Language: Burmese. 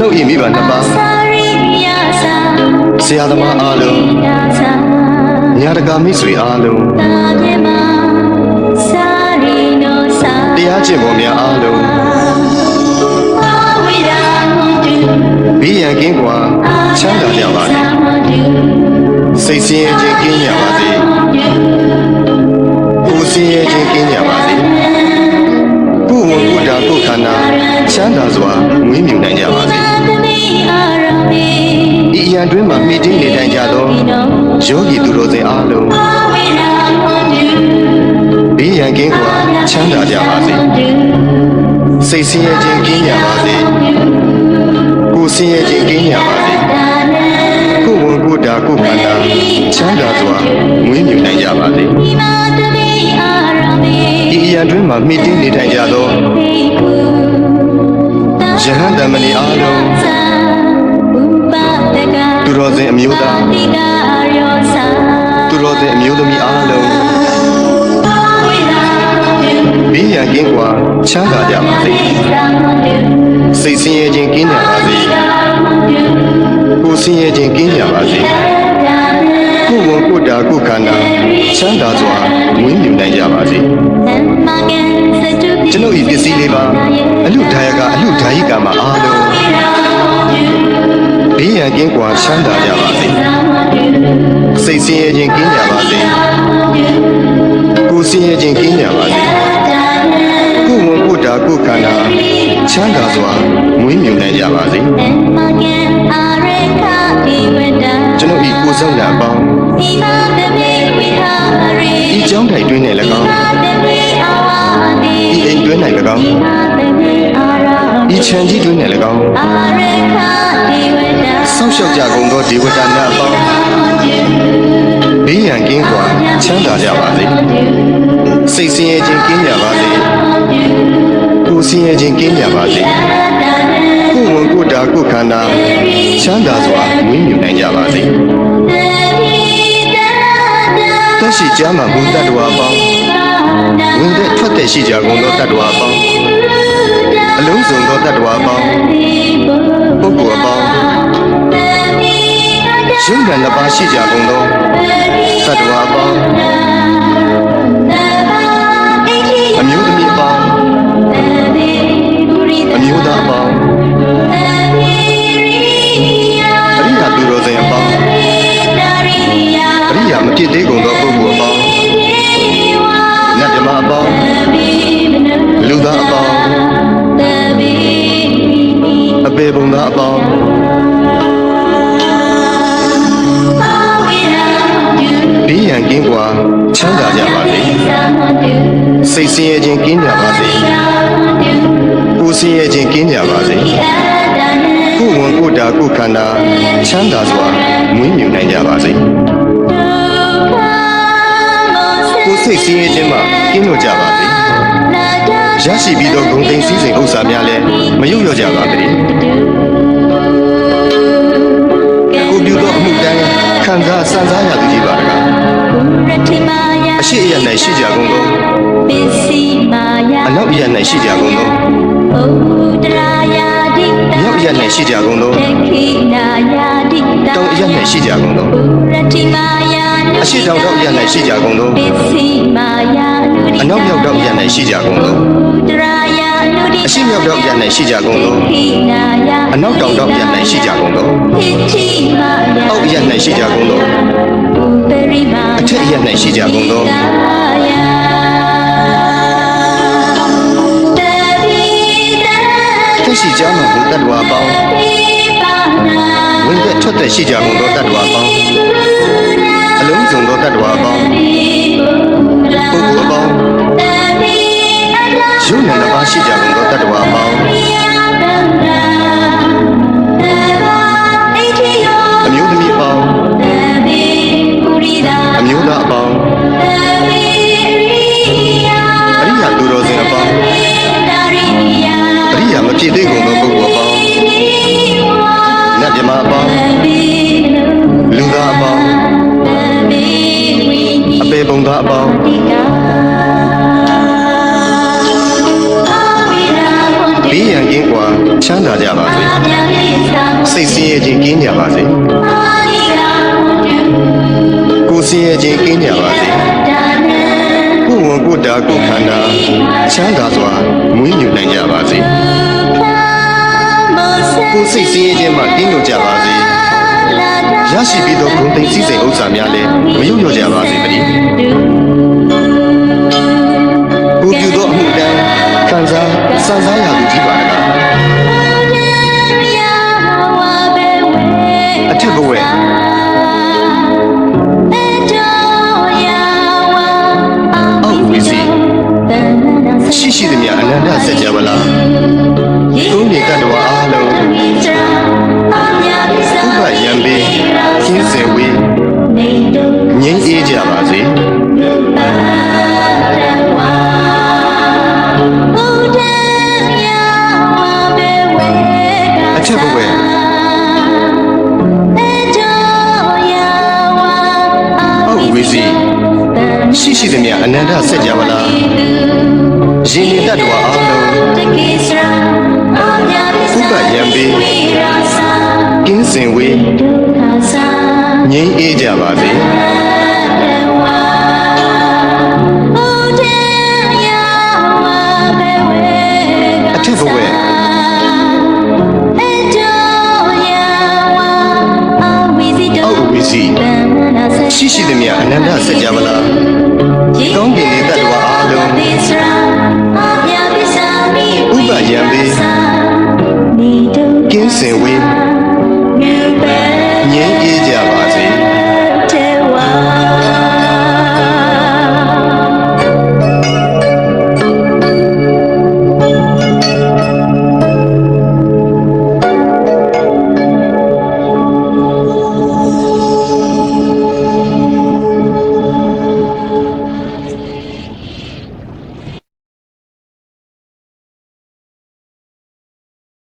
ုပ်ဤမိဘနှစ်ပါးဆရာသမားအားလုံးညာတကာမိတ်ဆွေအားလုံးတရားကျင့်ပေါ်များအားလုံးဘေးရန်ကင်းကွာချမ်းသာကြပါစေစိတ်ဆင်းရဲခြင်းကင်းကြပါစေကိုယ်ဆင်းရဲခြင်းကင်းကြပါစေကိုယ်ဝန်ကိုယ်တာကိုယ်ခန္ဓာချမ်းသာစွာမွေးမြူနိုင်ကြပါစေဤအရန်တွင်မှမိတည်နေနိုင်ကြသောယောဂီသူတော်စင်အားလုံးဘေးရန်ကင်းကွာချမ်းသာကြပါစေစိတ်ဆင်းရဲခြင်းကင်းကြပါစေကိုယ်ဆင်းရဲခြင်းကင်းကြပါစေကိုယ်ဝန်ကိုယ်တာကိုယ်ခန္ဓာချမ်းသာစွာမွေးမြူနိုင်ကြပါစေဒီအရန်တွင်မှမိတည်နေထိုင်ကြသောယဟန်တမဏီအားလုံးသူတော်စင်အမျိုးသားသူတော်စင်အမျိုးသမီးအားလုံးဘေးရန်ကင်းကွာချမ်းသာကြပါစေစိတ်ဆင်းရဲခြင်းကင်းကြပါစေကိုယ်ဆင်းရဲခြင်းကင်းကြပါစေကိုယ်ဝန်ကိုယ်တာကိုယ်ခန္ဓာချမ်းသာစွာမွေးမြူနိုင်ကြပါစေကျွန်ုပ်ဤပစ္စည်းလေးပါအလူဒါယကအလူဒါယိကမှာအားလုံးဘေးရန်ကင်းကွာချမ်းသာကြပါစေစိတ်ဆင်းရဲခြင်းကင်းကြပါစေကိုယ်ဆင်းရဲခြင်းကင်းကြပါစေကိုယ်ဝန်ကိုယ်တာကိုယ်ခန္ဓာချမ်းသာစွာမွေးမြူနိုင်ကြပါစေကျွန်ုပ်ဤကိုယ်ဆောင်ရာအပေါင်းဤကြောင်းထိုင်တွင်၌၎င်းဤအိမ်တွင်၌၎င်းဤခြံကြီးတွင်၌၎င်းဆောက်ရှောက်ကြကုန်သောဒေဝတာများအပေါင်းဘေးရန်ကင်းကွာချမ်းသာကြပါစေစိတ်ဆင်းရဲခြင်းကင်းကြပါစေကိုယ်ဆင်းရဲခြင်းကင်းကြပါစေကိုယ်ဝန်ကိုယ်တာကိုယ်ခန္ဓာချမ်းသာစွာမွေးမြူနိုင်ကြပါစေသက်ရှိကြမှာဘုဒ္ဓတော်အပေါင်းဝင်တဲ့ထွက်တဲ့ရှိကြကုန်သောတတ္တဝါအပေါင်းအလုံးစုံသောတတ္တဝါအပေါင်းပုဂ္ဂိုလ်အပေါင်းရှင်ကံနှစ်ပါးရှိကြကုန်သောတတ္တဝါအပေါင်းအမျိုးသမီးအပေါင်းအမျိုးသားအပေါင်းအရိယာသူတော်စင်အပေါင်းအရိယာမဖြစ်သေးကုန်သောပုဂ္ဂိုလ်အပေါင်းနတ်ဓမ္မအပေါင်းလူသားအပေါင်းအပေပုံသားအပေါင်းဘေးရန်ကင်းကွာချမ်းသာကြပါစေစိတ်ဆင်းရဲခြင်းကင်းကြပါစေကိုယ်ဆင်းရဲခြင်းကင်းကြပါစေကိုယ်ဝန်ကိုယ်တာကိုယ်ခန္ဓာချမ်းသာစွာမွေးမြူနိုင်ကြပါစေကိုယ်စိတ်ဆင်းရဲခြင်းမှကင်းလွတ်ကြပါစေရရှိပြီးသောဂုဏ်သိမ်းစည်းစိမ်ဥစ္စာများလည်းမယုတ်လျော့ကြပါစေကိုပြုသောအမှုတိုင်းခံစားစံစားရသူကြီးပါတကားအရှိအယ၌ရှိကြကုန်သောအနောက်အယ၌ရှိကြကုန်သောမြောက်အယ၌ရှိကြကုန်သောတောင်အယ၌ရှိကြကုန်သောအရှိတောင်တောင်အယ၌ရှိကြကုန်သောအနောက်မြောက်တောင်အယ၌ရှိကြကုန်သောအရှိမြောက်တောင်အယ၌ရှိကြကုန်သောအနောက်တောင်တောင်အယ၌ရှိကြကုန်သောအောက်အယ၌ရှိကြကုန်သောအထက်အယ၌ရှိကြကုန်သောသက်ရှိကြမှာဘုတ္တဝါပေါင်းဝင်သက်ထွက်သက်ရှိကြကုန်သောတတ္တဝါပေါင်းအလုံးစုံသောတတ္တဝါပေါင်းပုဂ္ဂိုလ်အပေါင်းယုံနာတစ်ပါးရှိကြကုန်သောတတ္တဝါပေါင်းအမျိုးသမီးအပေါင်းအမျိုးသားအပေါင်းအရိယာသူတော်စင်အပေါင်းအရိယာမဖြစ်သေးကုန်သောပုဂ္ဂိုလ်အပေါင်းနတ်မြမအပေါင်းလူသားအပေါင်းအပေပုံသားအပေါင်းဘေ ဘေးရန်ကင်းကွာချမ်းသာကြပါစေစိတ်ဆင်းရဲခြင်းကင်းကြပါစေကိုယ်ဆင်းရဲခြင်းကင်းကြပါစေကိုယ်ဝန်ကိုယ်တာကိုယ်ခန္ဓာချမ်းသာစွာမွေးမြူနိုင်ကြပါစေကိုယ်စိတ်ဆင်းရဲခြင်းမှကင်းလို့ကြပါစေရရှိပြီးသောဂုဏ်သိမ်းစည်းစိမ်ဥစ္စာများလည်းမယုတ်လျော့ကြပါစေတည်းကိုပြုသောအမှုတန်းခံစားစံစားရသူကြီးပါလားအထက်ဘဝအောက်ဝီစီရှိရှိသည်များအနန္တဆက်ကြပါလားသုံးနေကတ္တဝါအားလုံးဥပယံပေကျင်းစေဝေးငြိမ်းအေးကြပါစေအထက်ဘဝအောက်ဝီစီရှိရှိသည်များအနန္တဆက်ကြပါလားရင်နေတ္တဝါအားလုံးဥပယံပေကင်းစင်ဝေးငြိမ်းအေးကြပါစေအထက်ဘဝအောက်ဝီစီရှိရှိသည်များအနန္တဆက်ကြပါလားကောင်းကင်နေတ္တဝါအားလုံးဥပယံပေကင်းစင်ဝေး